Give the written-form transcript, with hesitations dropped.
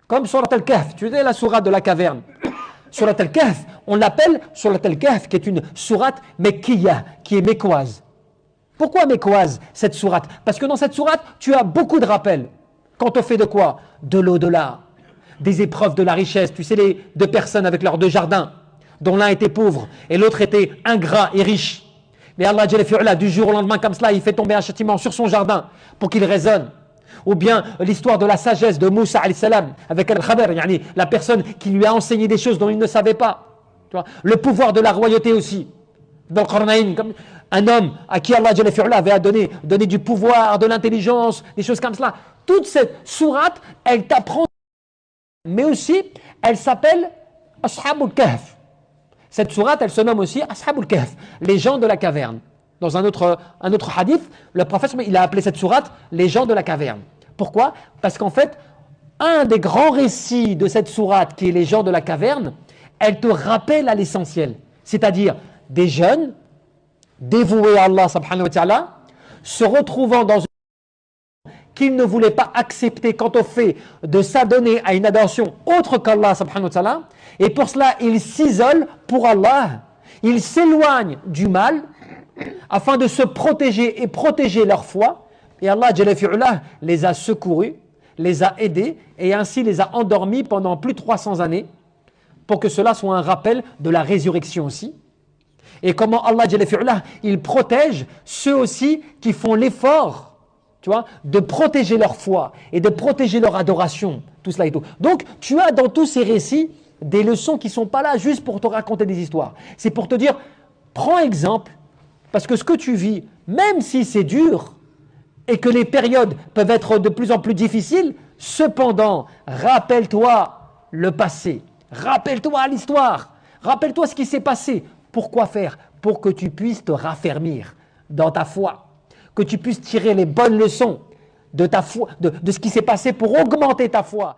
Comme Surat Al-Kahf, tu sais la sourate de la caverne. Surat Al-Kahf, on l'appelle Surat Al-Kahf, qui est une sourate Mekkiya, qui est mécoise. Pourquoi mécoise, cette sourate? Parce que dans cette sourate, tu as beaucoup de rappels. Quand on fait de quoi? De l'au-delà, des épreuves de la richesse. Tu sais, les deux personnes avec leurs deux jardins, dont l'un était pauvre et l'autre était ingrat et riche. Mais Allah, du jour au lendemain, comme cela, il fait tomber un châtiment sur son jardin pour qu'il résonne. Ou bien l'histoire de la sagesse de Moussa alayhi salam avec Al-Khabar, yani la personne qui lui a enseigné des choses dont il ne savait pas. Tu vois, le pouvoir de la royauté aussi. Dans le Qarnaïn, comme un homme à qui Allah avait donné du pouvoir, de l'intelligence, des choses comme cela. Toute cette sourate, elle t'apprend, mais aussi, elle s'appelle Ashabul Kahf. Cette sourate, elle se nomme aussi Ashabul Kahf, les gens de la caverne. Dans un autre hadith, le prophète, il a appelé cette sourate les gens de la caverne. Pourquoi? Parce qu'en fait, un des grands récits de cette sourate, qui est les gens de la caverne, elle te rappelle à l'essentiel. C'est-à-dire des jeunes dévoués à Allah subhanahu wa ta'ala, se retrouvant dans une qu'ils ne voulaient pas accepter quant au fait de s'adonner à une adoration autre qu'Allah subhanahu wa ta'ala, et pour cela ils s'isolent pour Allah, ils s'éloignent du mal afin de se protéger et protéger leur foi, et Allah les a secourus, les a aidés et ainsi les a endormis pendant plus de 300 années pour que cela soit un rappel de la résurrection aussi. Et comment Allah il protège ceux aussi qui font l'effort, tu vois, de protéger leur foi et de protéger leur adoration, tout cela et tout. Donc tu as dans tous ces récits des leçons qui ne sont pas là juste pour te raconter des histoires. C'est pour te dire, prends exemple, parce que ce que tu vis, même si c'est dur et que les périodes peuvent être de plus en plus difficiles, cependant, rappelle-toi le passé, rappelle-toi l'histoire, rappelle-toi ce qui s'est passé. Pourquoi faire? Pour que tu puisses te raffermir dans ta foi, que tu puisses tirer les bonnes leçons de ta foi, de ce qui s'est passé pour augmenter ta foi.